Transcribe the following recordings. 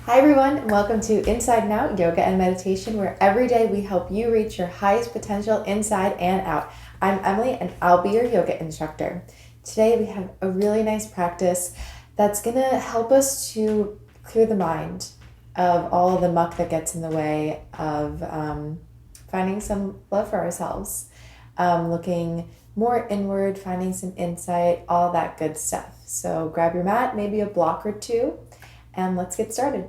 Hi everyone, and welcome to Inside and Out Yoga and Meditation, where every day we help you reach your highest potential inside and out. I'm Emily and I'll be your yoga instructor. Today we have a really nice practice that's going to help us to clear the mind of all the muck that gets in the way of finding some love for ourselves, looking more inward, finding some insight, all that good stuff. So grab your mat, maybe a block or two, and let's get started.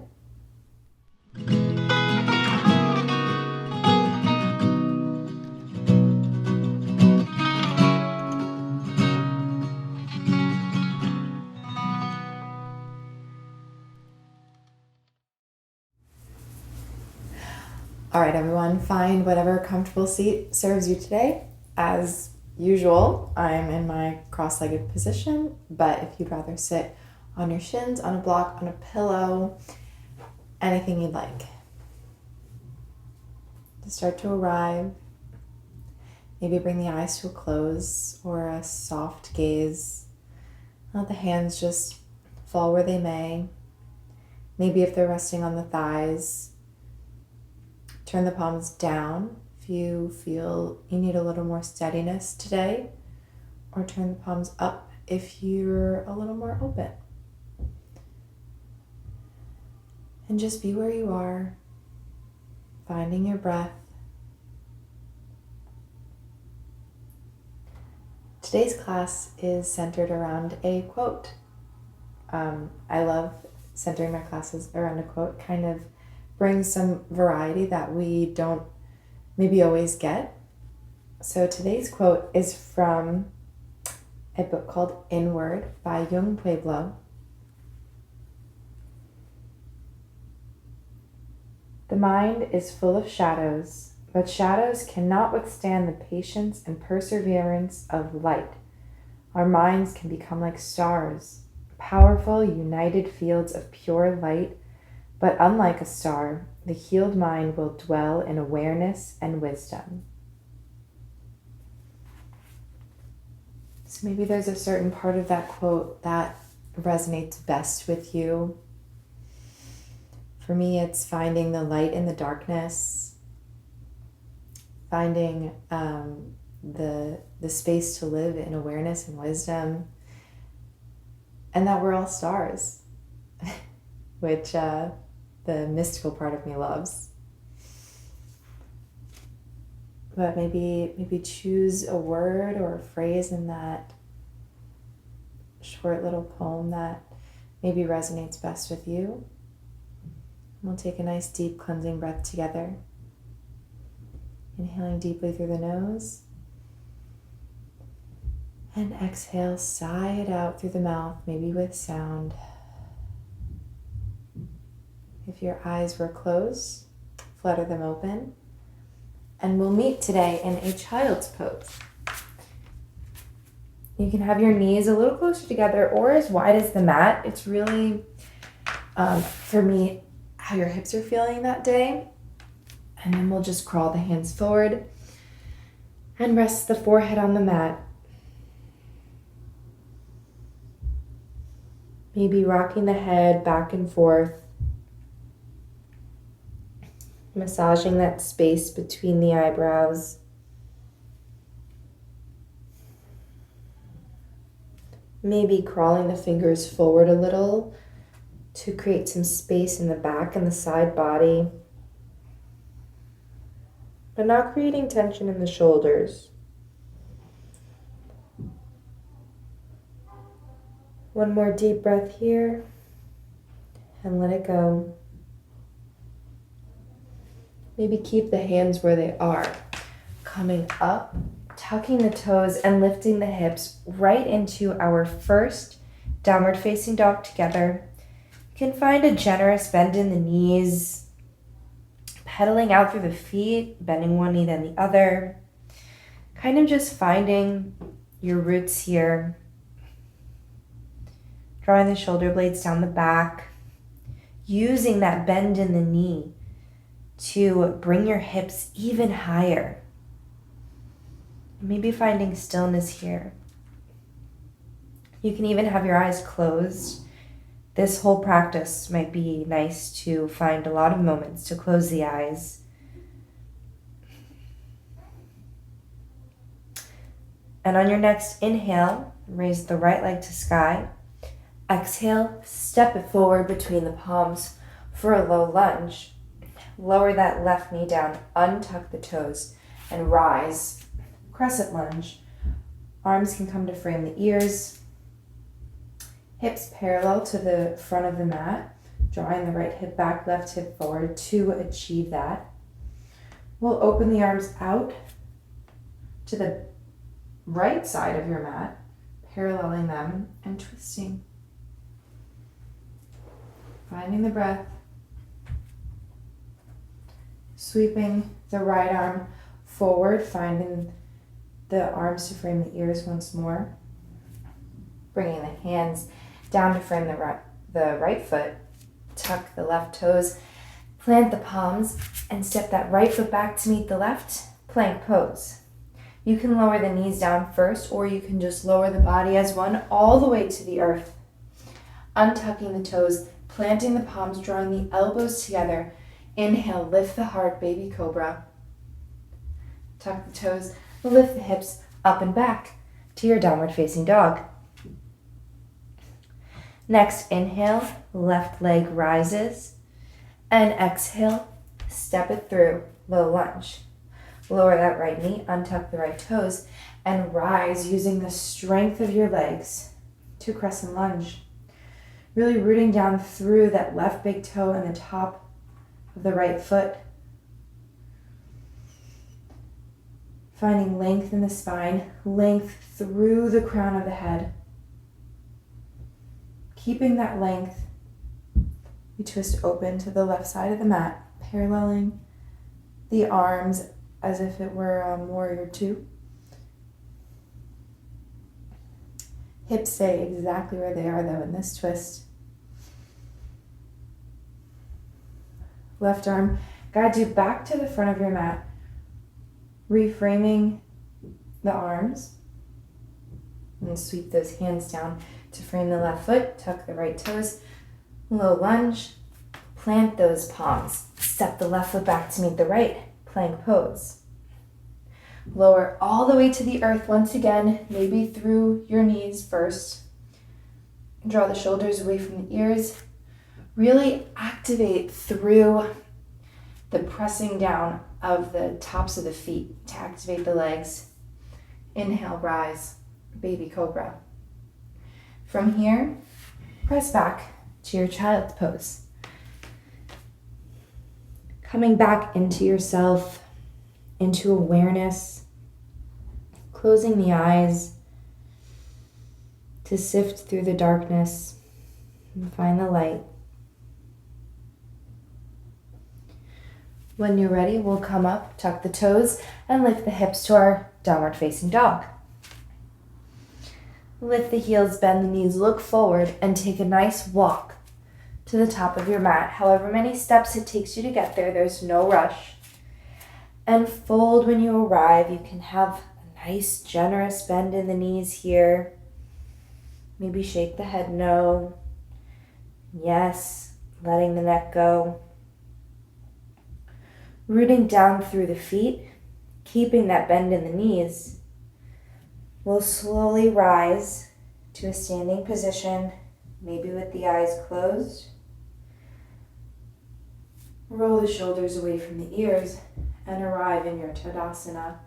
All right, everyone, find whatever comfortable seat serves you today. As usual, I'm in my cross-legged position, but if you'd rather sit on your shins, on a block, on a pillow, anything you'd like. To start to arrive, maybe bring the eyes to a close or a soft gaze. Let the hands just fall where they may. Maybe if they're resting on the thighs, turn the palms down if you feel you need a little more steadiness today, or turn the palms up if you're a little more open. And just be where you are, finding your breath. Today's class is centered around a quote. I love centering my classes around a quote, kind of brings some variety that we don't maybe always get. So today's quote is from a book called Inward by Pueblo. The mind is full of shadows, but shadows cannot withstand the patience and perseverance of light. Our minds can become like stars, powerful, united fields of pure light. But unlike a star, the healed mind will dwell in awareness and wisdom. So maybe there's a certain part of that quote that resonates best with you. For me, it's finding the light in the darkness, finding the space to live in awareness and wisdom, and that we're all stars, which the mystical part of me loves. But maybe choose a word or a phrase in that short little poem that maybe resonates best with you. We'll take a nice deep cleansing breath together. Inhaling deeply through the nose. And exhale, sigh it out through the mouth, maybe with sound. If your eyes were closed, flutter them open. And we'll meet today in a child's pose. You can have your knees a little closer together or as wide as the mat. It's really, for me, how your hips are feeling that day. And then we'll just crawl the hands forward and rest the forehead on the mat. Maybe rocking the head back and forth. Massaging that space between the eyebrows. Maybe crawling the fingers forward a little to create some space in the back and the side body, but not creating tension in the shoulders. One more deep breath here and let it go. Maybe keep the hands where they are, coming up, tucking the toes and lifting the hips right into our first downward facing dog together. You can find a generous bend in the knees, pedaling out through the feet, bending one knee then the other, kind of just finding your roots here. Drawing the shoulder blades down the back, using that bend in the knee to bring your hips even higher. Maybe finding stillness here. You can even have your eyes closed This whole practice might be nice to find a lot of moments to close the eyes. And on your next inhale, raise the right leg to sky. Exhale, step it forward between the palms for a low lunge. Lower that left knee down, untuck the toes, and rise. Crescent lunge. Arms can come to frame the ears. Hips parallel to the front of the mat, drawing the right hip back, left hip forward to achieve that. We'll open the arms out to the right side of your mat, paralleling them and twisting. Finding the breath. Sweeping the right arm forward, finding the arms to frame the ears once more. Bringing the hands down to frame the right foot. Tuck the left toes, plant the palms, and step that right foot back to meet the left, plank pose. You can lower the knees down first, or you can just lower the body as one all the way to the earth. Untucking the toes, planting the palms, drawing the elbows together. Inhale, lift the heart, baby cobra. Tuck the toes, lift the hips up and back to your downward facing dog. Next, inhale, left leg rises. And exhale, step it through, low lunge. Lower that right knee, untuck the right toes, and rise using the strength of your legs to crescent lunge. Really rooting down through that left big toe and the top of the right foot. Finding length in the spine, length through the crown of the head. Keeping that length, we twist open to the left side of the mat, paralleling the arms as if it were warrior two. Hips stay exactly where they are though in this twist. Left arm guides you back to the front of your mat, reframing the arms, and sweep those hands down to frame the left foot, tuck the right toes, low lunge, plant those palms, step the left foot back to meet the right, plank pose. Lower all the way to the earth once again, maybe through your knees first. Draw the shoulders away from the ears. Really activate through the pressing down of the tops of the feet to activate the legs. Inhale, rise, baby cobra. From here, press back to your child's pose. Coming back into yourself, into awareness, closing the eyes to sift through the darkness and find the light. When you're ready, we'll come up, tuck the toes, and lift the hips to our downward facing dog. Lift the heels, bend the knees, look forward, and take a nice walk to the top of your mat. However many steps it takes you to get there, there's no rush. And fold when you arrive. You can have a nice, generous bend in the knees here. Maybe shake the head no. Yes, letting the neck go. Rooting down through the feet, keeping that bend in the knees. We'll slowly rise to a standing position, maybe with the eyes closed. Roll the shoulders away from the ears and arrive in your Tadasana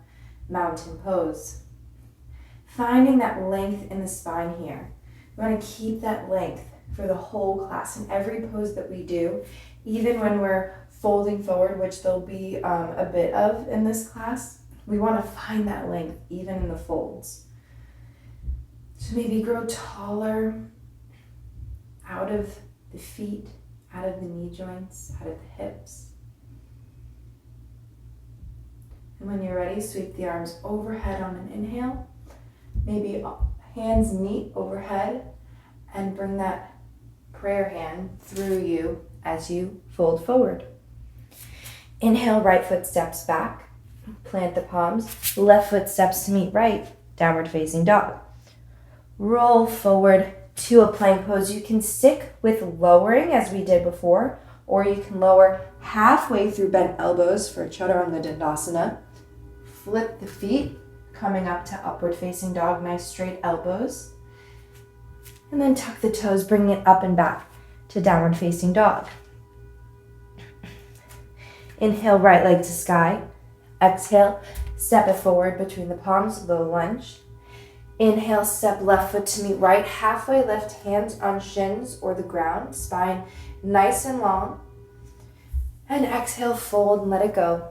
mountain pose. Finding that length in the spine here. We want to keep that length for the whole class in every pose that we do, even when we're folding forward, which there'll be a bit of in this class. We want to find that length even in the folds. So maybe grow taller out of the feet, out of the knee joints, out of the hips. And when you're ready, sweep the arms overhead on an inhale. Maybe hands meet overhead and bring that prayer hand through you as you fold forward. Inhale, right foot steps back. Plant the palms. Left foot steps to meet right. Downward facing dog. Roll forward to a plank pose. You can stick with lowering as we did before, or you can lower halfway through bent elbows for Chaturanga Dandasana. Flip the feet, coming up to upward facing dog, nice straight elbows. And then tuck the toes, bringing it up and back to downward facing dog. Inhale, right leg to sky. Exhale, step it forward between the palms, low lunge. Inhale, step left foot to meet right, halfway lift, hands on shins or the ground, spine nice and long. And exhale, fold and let it go.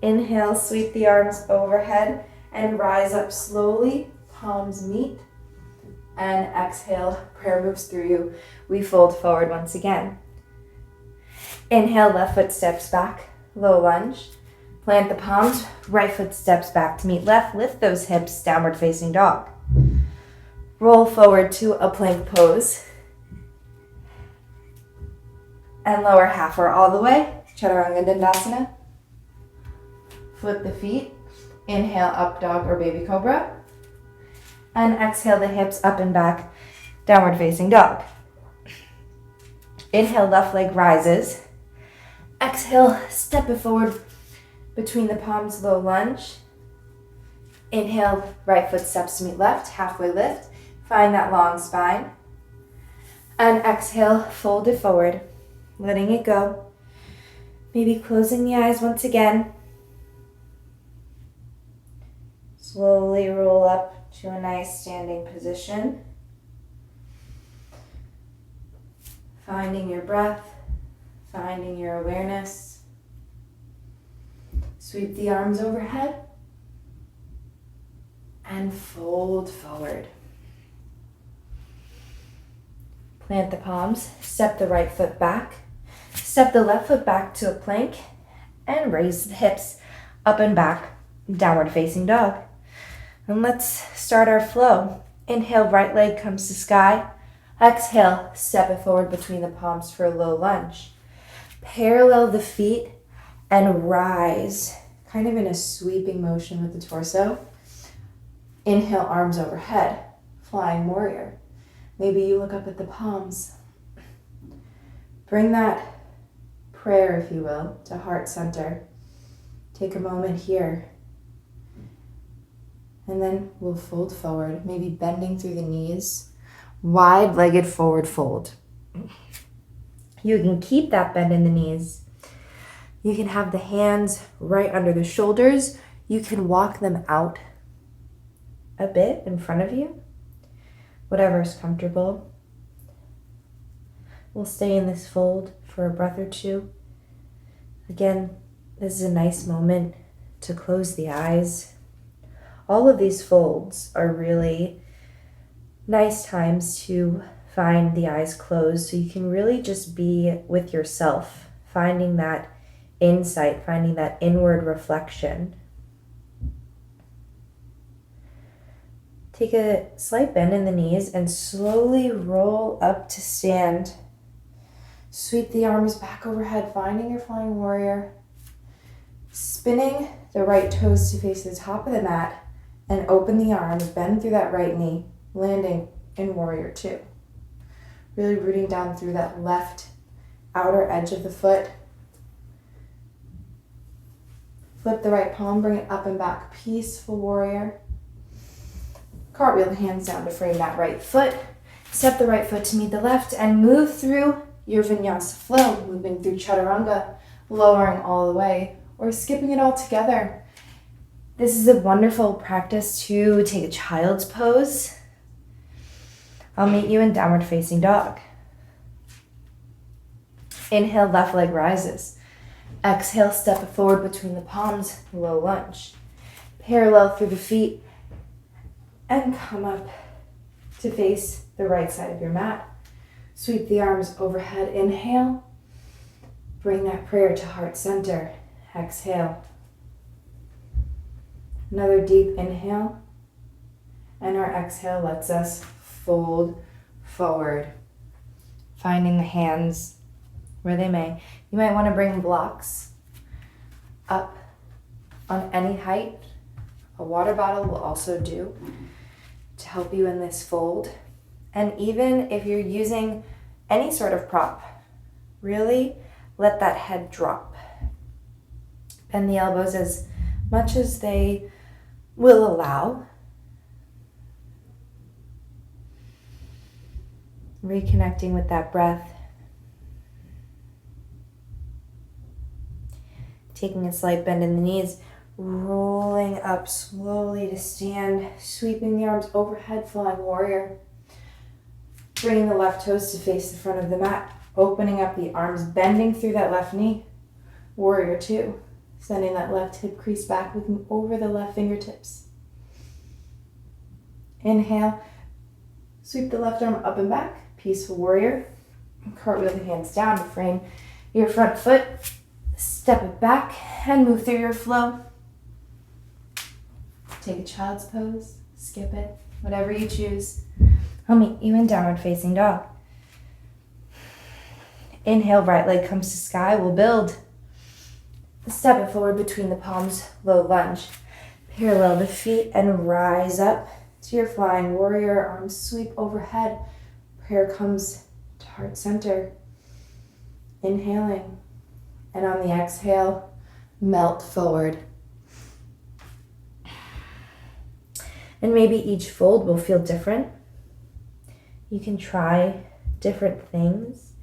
Inhale, sweep the arms overhead and rise up slowly, palms meet. And exhale, prayer moves through you. We fold forward once again. Inhale, left foot steps back, low lunge. Plant the palms, right foot steps back to meet left. Lift those hips, downward facing dog. Roll forward to a plank pose. And lower half or all the way, Chaturanga Dandasana. Flip the feet. Inhale, up dog or baby cobra. And exhale the hips up and back, downward facing dog. Inhale, left leg rises. Exhale, step it forward between the palms, low lunge. Inhale, right foot steps to meet left, halfway lift. Find that long spine. And exhale, fold it forward, letting it go. Maybe closing the eyes once again. Slowly roll up to a nice standing position. Finding your breath, finding your awareness. Sweep the arms overhead and fold forward. Plant the palms, step the right foot back, step the left foot back to a plank, and raise the hips up and back, downward facing dog. And let's start our flow. Inhale, right leg comes to sky. Exhale, step it forward between the palms for a low lunge. Parallel the feet and rise, kind of in a sweeping motion with the torso. Inhale, arms overhead, flying warrior. Maybe you look up at the palms. Bring that prayer, if you will, to heart center. Take a moment here. And then we'll fold forward, maybe bending through the knees. Wide-legged forward fold. You can keep that bend in the knees. You can have the hands right under the shoulders. You can walk them out a bit in front of you. Whatever is comfortable. We'll stay in this fold for a breath or two. Again, this is a nice moment to close the eyes. All of these folds are really nice times to find the eyes closed so you can really just be with yourself, finding that insight, finding that inward reflection. Take a slight bend in the knees and slowly roll up to stand. Sweep the arms back overhead, finding your flying warrior. Spinning the right toes to face the top of the mat and open the arms, bend through that right knee, landing in warrior two. Really rooting down through that left outer edge of the foot. Flip the right palm, bring it up and back, peaceful warrior. Cartwheel the hands down to frame that right foot. Step the right foot to meet the left and move through your vinyasa flow, moving through chaturanga, lowering all the way, or skipping it all together. This is a wonderful practice to take a child's pose. I'll meet you in downward facing dog. Inhale, left leg rises. Exhale, step it forward between the palms, low lunge. Parallel through the feet and come up to face the right side of your mat. Sweep the arms overhead. Inhale. Bring that prayer to heart center. Exhale. Another deep inhale. And our exhale lets us fold forward, finding the hands where they may. You might want to bring blocks up on any height, A water bottle will also do to help you in this fold. And even if you're using any sort of prop, really let that head drop. Bend the elbows as much as they will allow. Reconnecting with that breath. Taking a slight bend in the knees, rolling up slowly to stand, sweeping the arms overhead, flying warrior. Bringing the left toes to face the front of the mat, opening up the arms, bending through that left knee, warrior two. Sending that left hip crease back, looking over the left fingertips. Inhale, sweep the left arm up and back, peaceful warrior. Cartwheel the hands down to frame your front foot. Step it back and move through your flow. Take a child's pose, skip it, whatever you choose. I'll meet you in downward facing dog. Inhale, right leg comes to sky, we'll build. Step it forward between the palms, low lunge. Parallel the feet and rise up to your flying warrior. Arms sweep overhead. Prayer comes to heart center. Inhaling. And on the exhale, melt forward. And maybe each fold will feel different. You can try different things.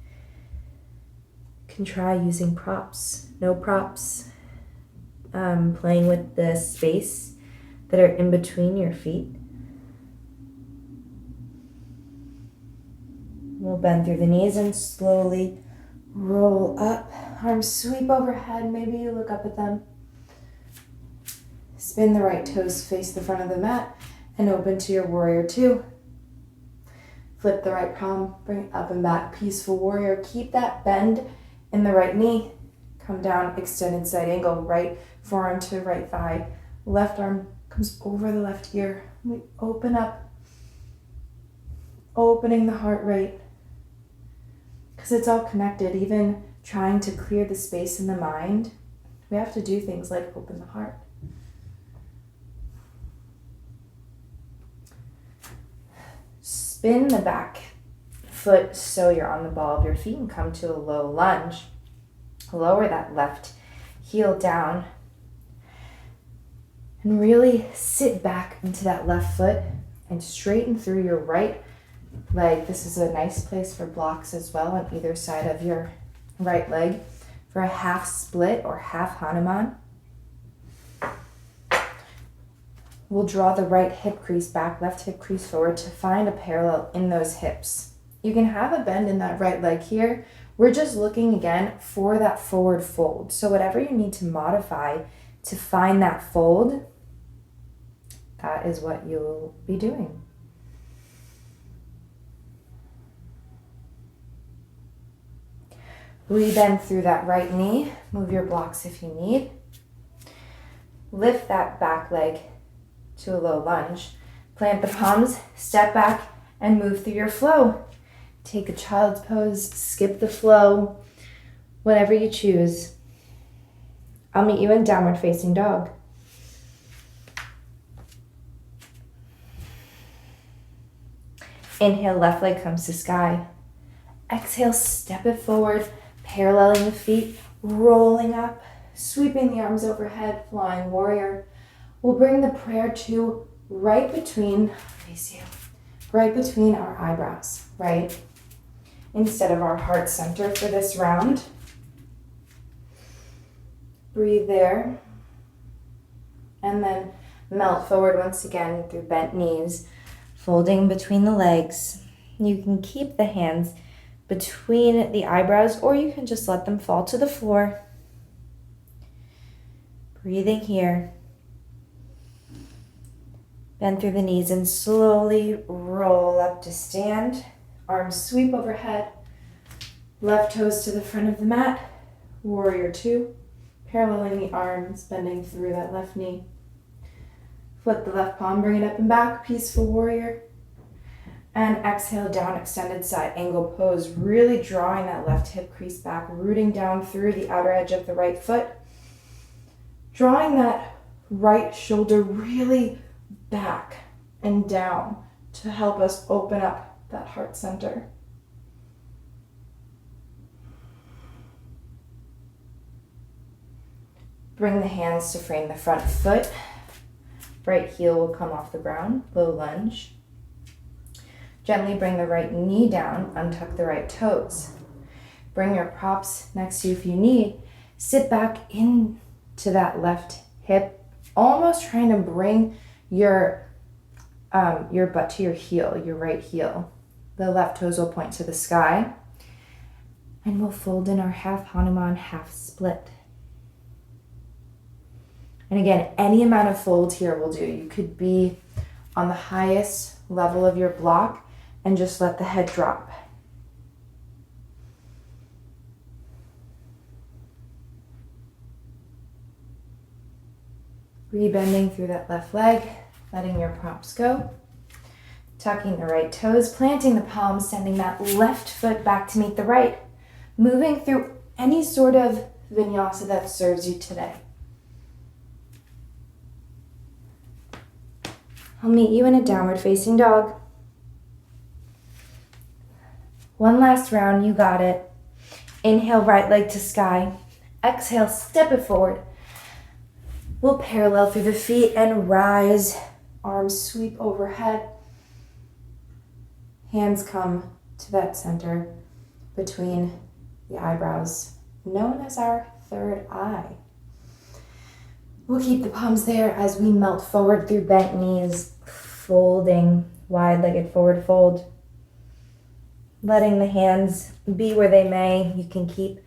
Can try using props, no props, playing with the space that are in between your feet. We'll bend through the knees and slowly roll up. Arms sweep overhead, maybe you look up at them. Spin the right toes, face the front of the mat, and open to your warrior two. Flip the right palm, bring it up and back, peaceful warrior. Keep that bend in the right knee. Come down, extended side angle, right forearm to right thigh. Left arm comes over the left ear. We open up, opening the heart rate. Because it's all connected, even trying to clear the space in the mind, we have to do things like open the heart. Spin the back foot so you're on the ball of your feet and come to a low lunge. Lower that left heel down and really sit back into that left foot and straighten through your right leg. This is a nice place for blocks as well on either side of your right leg for a half split or half Hanuman. We'll draw the right hip crease back, left hip crease forward to find a parallel in those hips. You can have a bend in that right leg here. We're just looking again for that forward fold. So whatever you need to modify to find that fold, that is what you'll be doing. Rebend through that right knee. Move your blocks if you need. Lift that back leg to a low lunge. Plant the palms, step back, and move through your flow. Take a child's pose, skip the flow, whatever you choose. I'll meet you in downward facing dog. Inhale, left leg comes to sky. Exhale, step it forward, paralleling the feet, rolling up, sweeping the arms overhead, flying warrior. We'll bring the prayer to right between, face you, right between our eyebrows, right? Instead of our heart center for this round. Breathe there. And then melt forward once again through bent knees, folding between the legs. You can keep the hands between the eyebrows, or you can just let them fall to the floor. Breathing here. Bend through the knees and slowly roll up to stand. Arms sweep overhead. Left toes to the front of the mat. Warrior two. Paralleling the arms, bending through that left knee. Flip the left palm, bring it up and back. Peaceful warrior. And exhale down, extended side angle pose. Really drawing that left hip crease back, rooting down through the outer edge of the right foot. Drawing that right shoulder really back and down to help us open up that heart center. Bring the hands to frame the front foot. Right heel will come off the ground, low lunge. Gently bring the right knee down, untuck the right toes. Bring your props next to you if you need. Sit back into that left hip, almost trying to bring your butt to your heel, your right heel. The left toes will point to the sky. And we'll fold in our half Hanuman, half split. And again, any amount of fold here will do. You could be on the highest level of your block and just let the head drop. Rebending through that left leg, letting your props go. Tucking the right toes, planting the palms, sending that left foot back to meet the right. Moving through any sort of vinyasa that serves you today. I'll meet you in a downward facing dog. One last round, you got it. Inhale, right leg to sky. Exhale, step it forward. We'll parallel through the feet and rise. Arms sweep overhead. Hands come to that center between the eyebrows, known as our third eye. We'll keep the palms there as we melt forward through bent knees, folding, wide-legged forward fold. Letting the hands be where they may. You can keep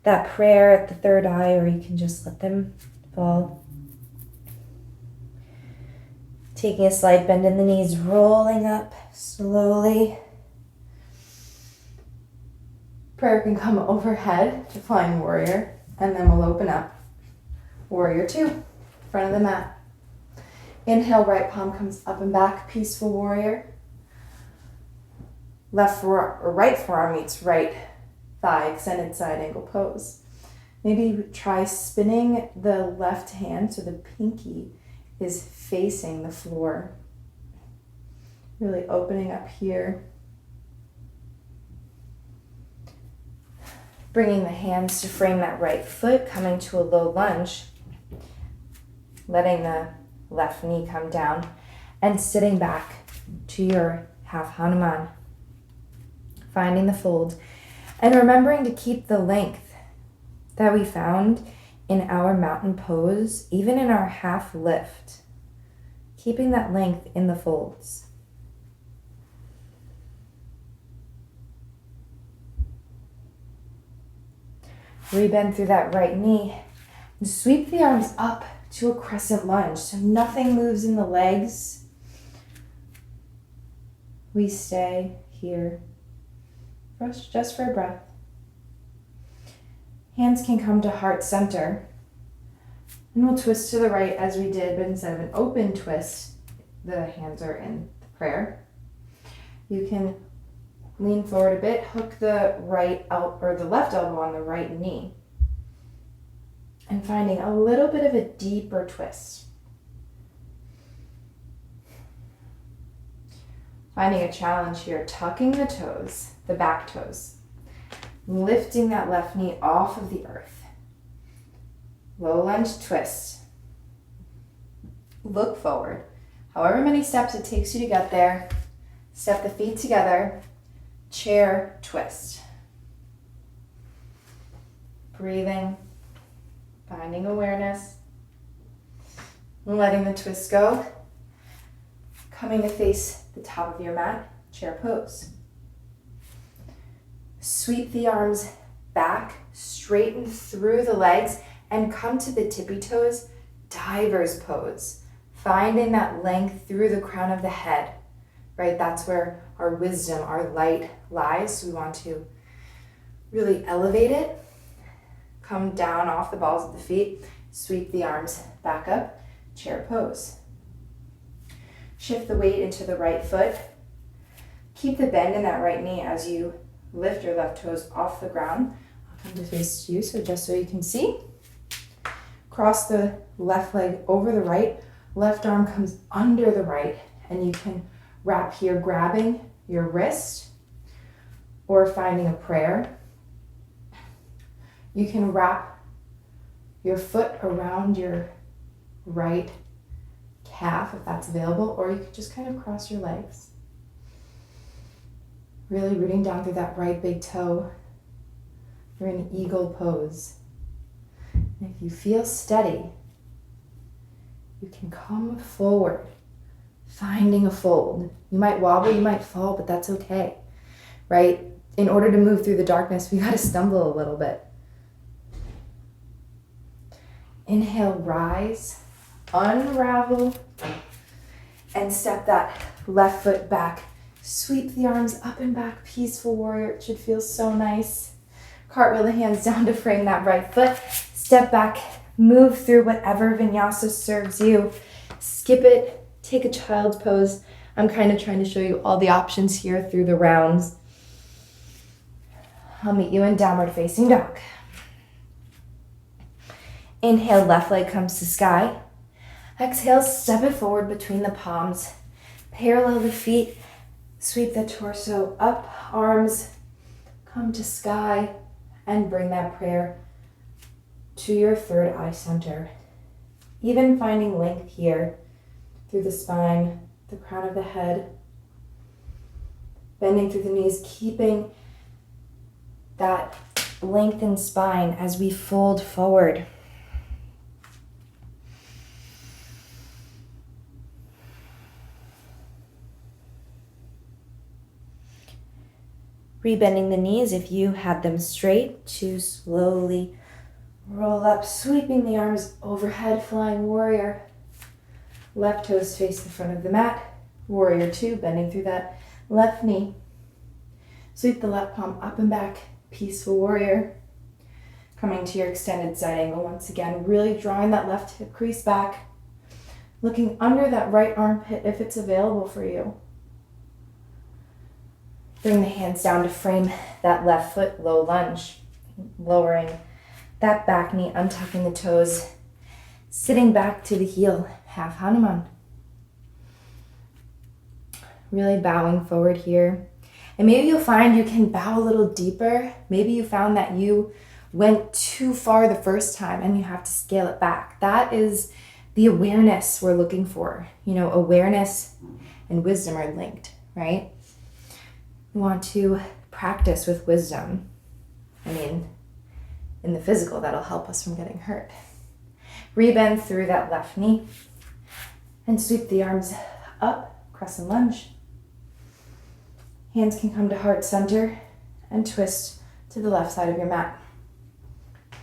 that prayer at the third eye, or you can just let them fall. Taking a slight bend in the knees, rolling up slowly. Prayer can come overhead to flying warrior, and then we'll open up. Warrior two, front of the mat. Inhale, right palm comes up and back, peaceful warrior. Right forearm meets right thigh, extended side angle pose. Maybe try spinning the left hand so the pinky is facing the floor. Really opening up here. Bringing the hands to frame that right foot, coming to a low lunge. Letting the left knee come down and sitting back to your half Hanuman. Finding the fold and remembering to keep the length that we found in our mountain pose, even in our half lift. Keeping that length in the folds. Rebend through that right knee and sweep the arms up to a crescent lunge, so nothing moves in the legs. We stay here just for a breath. Hands can come to heart center, and we'll twist to the right as we did, but instead of an open twist, the hands are in the prayer. You can lean forward a bit, hook the left elbow on the right knee, and finding a little bit of a deeper twist. Finding a challenge here, tucking the toes, the back toes, lifting that left knee off of the earth. Low lunge twist. Look forward. However many steps it takes you to get there, step the feet together, chair twist. Breathing. Finding awareness, letting the twist go, coming to face the top of your mat, chair pose. Sweep the arms back, straighten through the legs, and come to the tippy toes, diver's pose. Finding that length through the crown of the head, right? That's where our wisdom, our light lies. So we want to really elevate it. Come down off the balls of the feet, sweep the arms back up, chair pose. Shift the weight into the right foot. Keep the bend in that right knee as you lift your left toes off the ground. I'll come to face you, so just so you can see. cross the left leg over the right, left arm comes under the right, and you can wrap here, grabbing your wrist or finding a prayer. You can wrap your foot around your right calf if that's available, or you could just kind of cross your legs. Really rooting down through that right big toe. You're in eagle pose. And if you feel steady, you can come forward, finding a fold. You might wobble, you might fall, but that's okay, right? In order to move through the darkness, we gotta stumble a little bit. Inhale, rise, unravel, and step that left foot back. Sweep the arms up and back, peaceful warrior. It should feel so nice. Cartwheel the hands down to frame that right foot. Step back, move through whatever vinyasa serves you. Skip it, take a child's pose. I'm kind of trying to show you all the options here through the rounds. I'll meet you in downward facing dog. Inhale, left leg comes to sky. Exhale, step it forward between the palms. Parallel the feet. Sweep the torso up, arms come to sky, and bring that prayer to your third eye center. Even finding length here through the spine, the crown of the head, bending through the knees, keeping that lengthened spine as we fold forward. Rebending the knees if you had them straight to slowly roll up, sweeping the arms overhead, flying warrior. Left toes face the front of the mat. Warrior two, bending through that left knee. Sweep the left palm up and back, peaceful warrior. Coming to your extended side angle once again, really drawing that left hip crease back. Looking under that right armpit if it's available for you. Bring the hands down to frame that left foot, low lunge. Lowering that back knee, untucking the toes. Sitting back to the heel, half Hanuman. Really bowing forward here. And maybe you'll find you can bow a little deeper. Maybe you found that you went too far the first time and you have to scale it back. That is the awareness we're looking for. You know, awareness and wisdom are linked, right? We want to practice with wisdom. I mean, in the physical, that'll help us from getting hurt. Rebend through that left knee and sweep the arms up, crescent lunge. Hands can come to heart center and twist to the left side of your mat.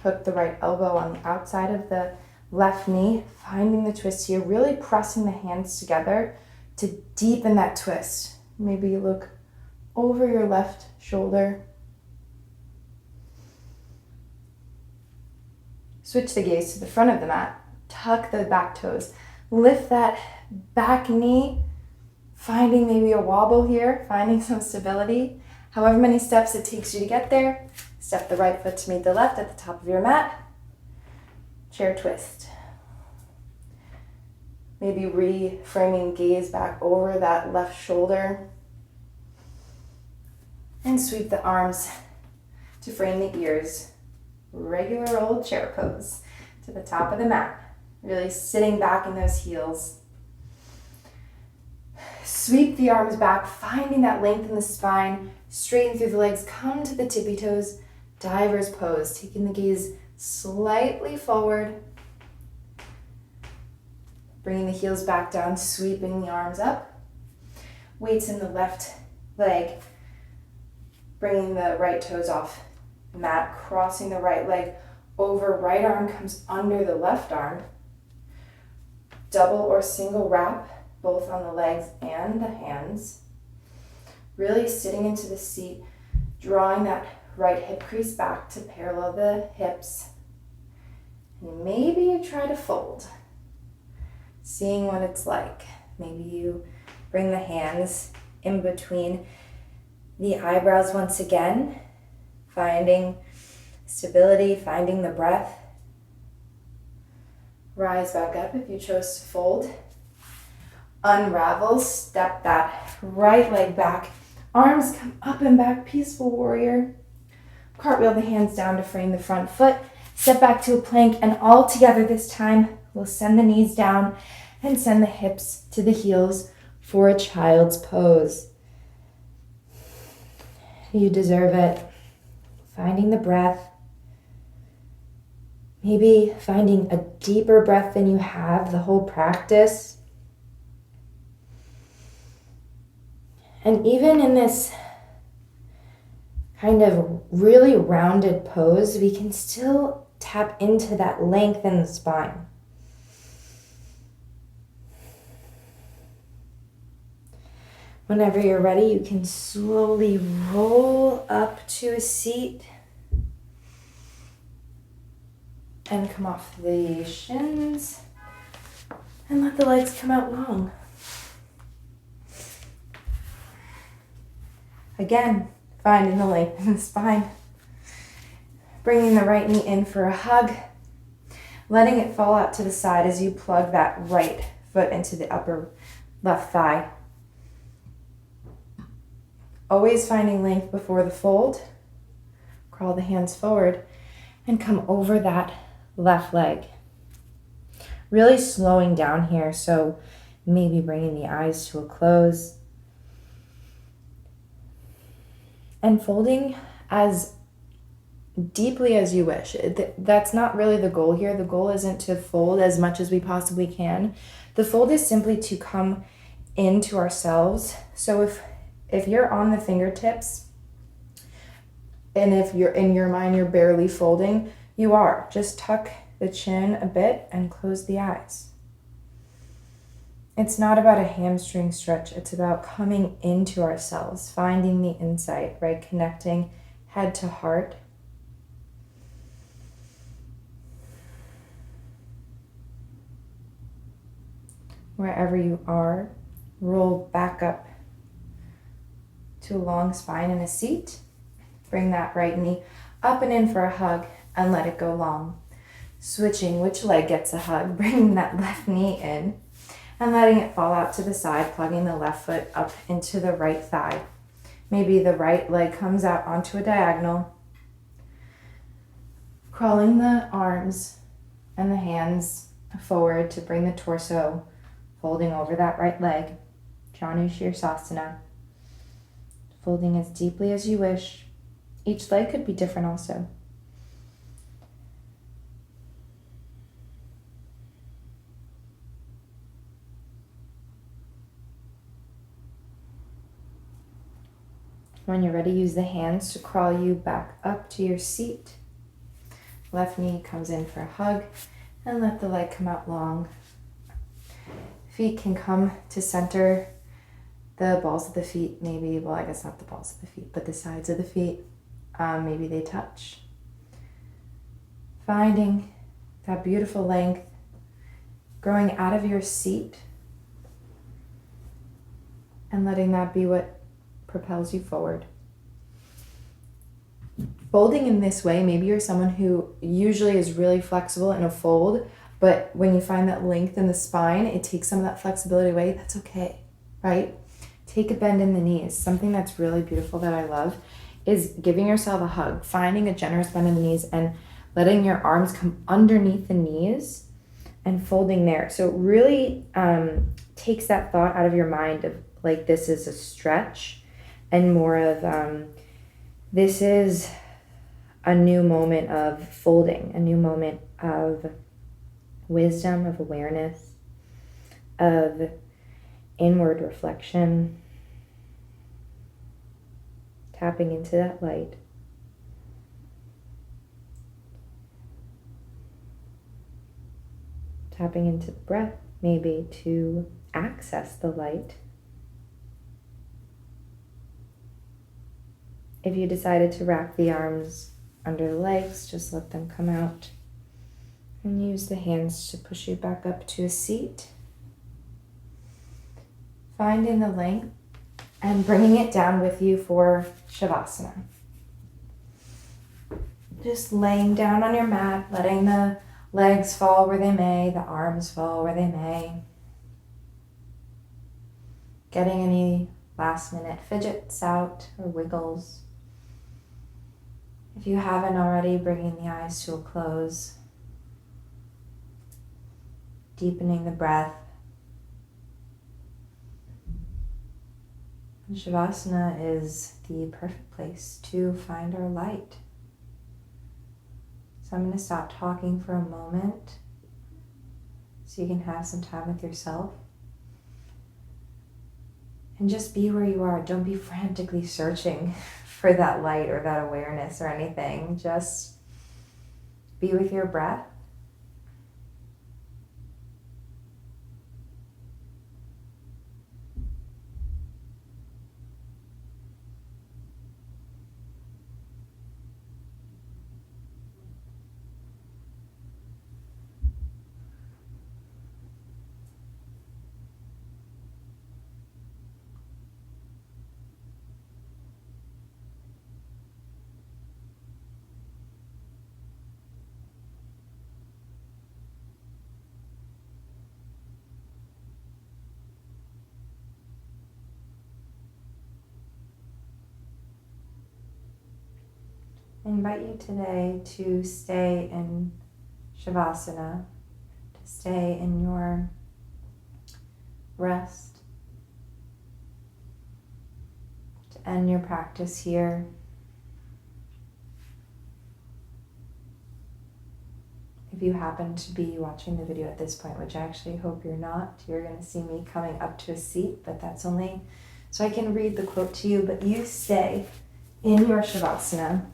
Hook the right elbow on the outside of the left knee, finding the twist here, really pressing the hands together to deepen that twist. Maybe you look over your left shoulder. Switch the gaze to the front of the mat. Tuck the back toes. Lift that back knee, finding maybe a wobble here, finding some stability. However many steps it takes you to get there, step the right foot to meet the left at the top of your mat. Chair twist. Maybe reframing gaze back over that left shoulder. And sweep the arms to frame the ears. Regular old chair pose to the top of the mat. Really sitting back in those heels. Sweep the arms back, finding that length in the spine. Straighten through the legs, come to the tippy toes. Diver's pose, taking the gaze slightly forward. Bringing the heels back down, sweeping the arms up. Weights in the left leg. Bringing the right toes off the mat, crossing the right leg over. Right arm comes under the left arm. Double or single wrap, both on the legs and the hands. Really sitting into the seat, drawing that right hip crease back to parallel the hips. And maybe you try to fold, seeing what it's like. Maybe you bring the hands in between the eyebrows once again, finding stability, finding the breath. Rise back up if you chose to fold. Unravel, step that right leg back. Arms come up and back, peaceful warrior. Cartwheel the hands down to frame the front foot. Step back to a plank, and all together this time, we'll send the knees down and send the hips to the heels for a child's pose. You deserve it. Finding the breath. Maybe finding a deeper breath than you have the whole practice. And even in this kind of really rounded pose, we can still tap into that length in the spine. Whenever you're ready, you can slowly roll up to a seat and come off the shins and let the legs come out long. Again, finding the length in the spine. Bringing the right knee in for a hug. Letting it fall out to the side as you plug that right foot into the upper left thigh. Always finding length before the fold. Crawl the hands forward and come over that left leg. Really slowing down here, so maybe bringing the eyes to a close. And folding as deeply as you wish. That's not really the goal here. The goal isn't to fold as much as we possibly can. The fold is simply to come into ourselves. So if you're on the fingertips, and if you're in your mind, you're barely folding, you are. Just tuck the chin a bit and close the eyes. It's not about a hamstring stretch. It's about coming into ourselves, finding the insight, right? Connecting head to heart. Wherever you are, roll back up to a long spine in a seat. Bring that right knee up and in for a hug and let it go long. Switching which leg gets a hug, bringing that left knee in and letting it fall out to the side, plugging the left foot up into the right thigh. Maybe the right leg comes out onto a diagonal. Crawling the arms and the hands forward to bring the torso, folding over that right leg. Janu Shirsasana. Folding as deeply as you wish. Each leg could be different also. When you're ready, use the hands to crawl you back up to your seat. Left knee comes in for a hug and let the leg come out long. Feet can come to center. The balls of the feet, maybe, well, I guess not the balls of the feet, but the sides of the feet, maybe they touch. Finding that beautiful length, growing out of your seat and letting that be what propels you forward. Folding in this way, maybe you're someone who usually is really flexible in a fold, but when you find that length in the spine, it takes some of that flexibility away. That's okay, right? Take a bend in the knees. Something that's really beautiful that I love is giving yourself a hug, finding a generous bend in the knees and letting your arms come underneath the knees and folding there. So it really takes that thought out of your mind of like this is a stretch and more of this is a new moment of folding, a new moment of wisdom, of awareness, of inward reflection, tapping into that light. Tapping into the breath, maybe to access the light. If you decided to wrap the arms under the legs, just let them come out. And use the hands to push you back up to a seat. Finding the length and bringing it down with you for Shavasana. Just laying down on your mat, letting the Legs fall where they may, the arms fall where they may. Getting any last minute fidgets out or wiggles. If you haven't already, bringing the eyes to a close. Deepening the breath. And Shavasana is the perfect place to find our light. So I'm going to stop talking for a moment so you can have some time with yourself. And just be where you are. Don't be frantically searching for that light or that awareness or anything. Just be with your breath. I invite you today to stay in Shavasana, to stay in your rest, to end your practice here. If you happen to be watching the video at this point, which I actually hope you're not, you're going to see me coming up to a seat, but that's only so I can read the quote to you. But you stay in your Shavasana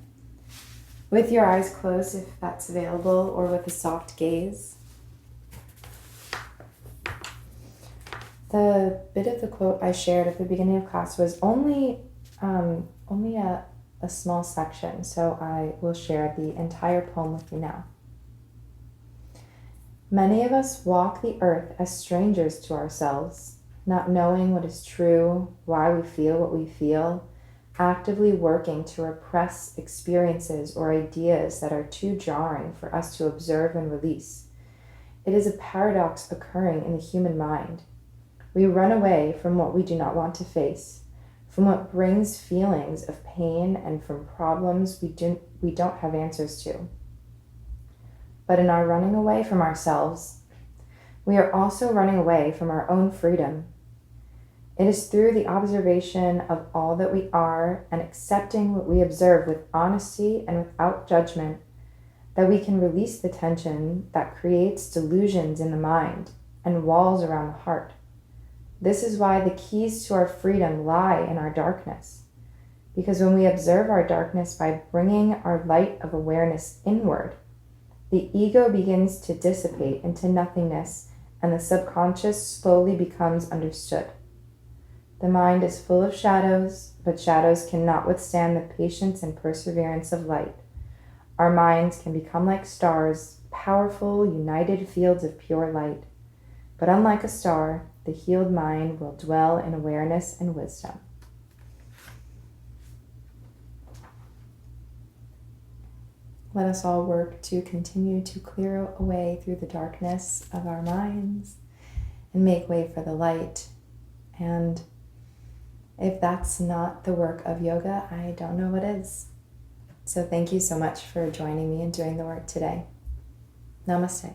with your eyes closed if that's available, or with a soft gaze. The bit of the quote I shared at the beginning of class was only a small section, so I will share the entire poem with you now. Many of us walk the earth as strangers to ourselves, not knowing what is true, why we feel what we feel, actively working to repress experiences or ideas that are too jarring for us to observe and release. It is a paradox occurring in the human mind. We run away from what we do not want to face, from what brings feelings of pain, and from problems we don't have answers to. But in our running away from ourselves, we are also running away from our own freedom. It is through the observation of all that we are and accepting what we observe with honesty and without judgment that we can release the tension that creates delusions in the mind and walls around the heart. This is why the keys to our freedom lie in our darkness. Because when we observe our darkness by bringing our light of awareness inward, the ego begins to dissipate into nothingness, and the subconscious slowly becomes understood. The mind is full of shadows, but shadows cannot withstand the patience and perseverance of light. Our minds can become like stars, powerful, united fields of pure light. But unlike a star, the healed mind will dwell in awareness and wisdom. Let us all work to continue to clear away through the darkness of our minds and make way for the light. And if that's not the work of yoga, I don't know what is. So thank you so much for joining me and doing the work today. Namaste.